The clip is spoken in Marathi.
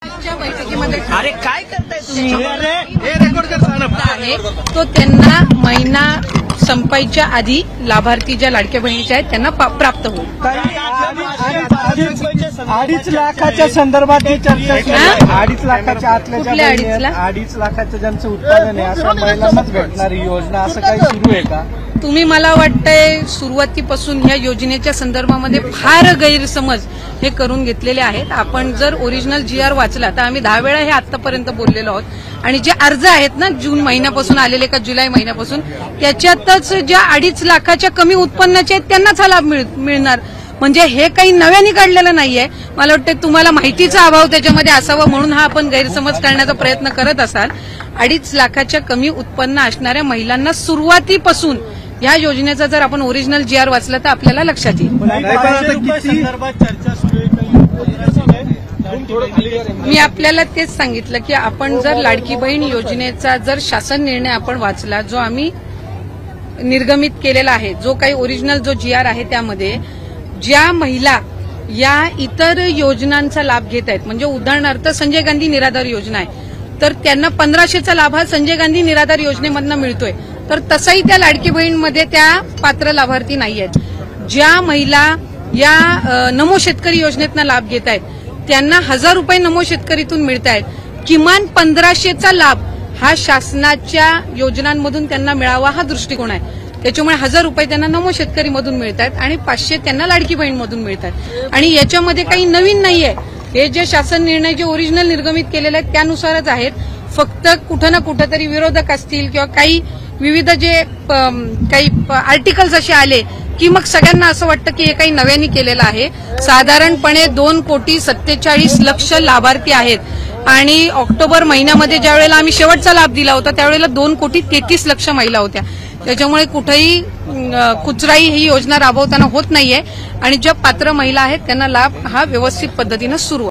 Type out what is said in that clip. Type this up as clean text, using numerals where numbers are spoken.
बैठकीमध्ये अरे काय करताय तुम्ही? आहे तो त्यांना महिना संपायच्या आधी लाभार्थी ज्या लाडक्या बहिणीच्या आहेत त्यांना प्राप्त होईल। 2.5 लाखाच्या संदर्भात ही चर्चा सुरू आहे। 2.5 लाखाच्या आतल्या ज्या कुठल्या बहिणी आहेत, 2.5 लाख? 2.5 लाखाचं ज्यांचं उत्पादन आहे अशा महिलांनाच भेटणारी योजना असं काही सुरू आहे का? तुम्ही मला वाटतंय सुरुवातीपासून ह्या योजनेच्या संदर्भामध्ये फार गैरसमज हे करून घेतलेले आहेत। आपण जर ओरिजिनल GR वाचला तर आम्ही 10 वेळा हे आतापर्यंत बोललेलो आहोत आणि जे अर्ज आहेत ना जून महिन्यापासून आलेले का जुलै महिन्यापासून त्याच्यातच ज्या 2.5 लाखाच्या कमी उत्पन्नाचे आहेत त्यांनाच हा लाभ मिळणार। म्हणजे हे काही नव्याने काढलेलं नाहीये। मला वाटतं तुम्हाला माहितीचा अभाव त्याच्यामध्ये असावा म्हणून हा आपण गैरसमज करण्याचा प्रयत्न करत असाल। 2.5 लाखाच्या कमी उत्पन्न असणाऱ्या महिलांना सुरुवातीपासून या योजनेचा जर आपण ओरिजिनल GR वाचला तर आपल्याला लक्षात येईल। मी आपल्याला तेच सांगितलं की आपण जर लाडकी बहीण योजनेचा जर शासन निर्णय आपण वाचला जो आम्ही निर्गमित केलेला आहे, जो काही ओरिजिनल जो GR आहे त्यामध्ये ज्या महिला या इतर योजनांचा लाभ घेत आहेत म्हणजे उदाहरणार्थ संजय गांधी निराधार योजना आहे तर त्यांना 1500चा लाभ हा संजय गांधी निराधार योजनेमधून मिळतोय तर तसाही त्या लाडकी बहीणमध्ये त्या पात्र लाभार्थी नाही आहेत। ज्या महिला या नमो शेतकरी योजनेतनं लाभ घेत आहेत त्यांना 1000 रुपये नमो शेतकरीतून मिळत आहेत। किमान 1500चा लाभ हा शासनाच्या योजनांमधून त्यांना मिळावा हा दृष्टिकोन आहे। त्याच्यामुळे 1000 रुपये त्यांना नमो शेतकरीमधून मिळत आहेत आणि 500 त्यांना लाडकी बहीणमधून मिळत आहेत आणि याच्यामध्ये काही नवीन नाहीये। हे जे शासन निर्णय जे ओरिजिनल निर्गमित केलेले आहेत त्यानुसारच आहेत। फक्त कुठं ना कुठं तरी विरोधक असतील किंवा काही विविध जे काही आर्टिकल्स असे आले की मग सगळ्यांना असं वाटतं की हे काही नव्याने केलेलं आहे। साधारणपणे 2,47,00,000 लाभार्थी आहेत आणि ऑक्टोबर महिन्यामध्ये ज्या वेळेला आम्ही शेवटचा लाभ दिला होता त्यावेळेला 2,33,00,000 महिला होत्या। त्याच्यामुळे कुठेही कुचराई ही योजना राबवताना होत नाहीये आणि ज्या पात्र महिला आहेत त्यांना लाभ हा व्यवस्थित पद्धतीने सुरू आहे।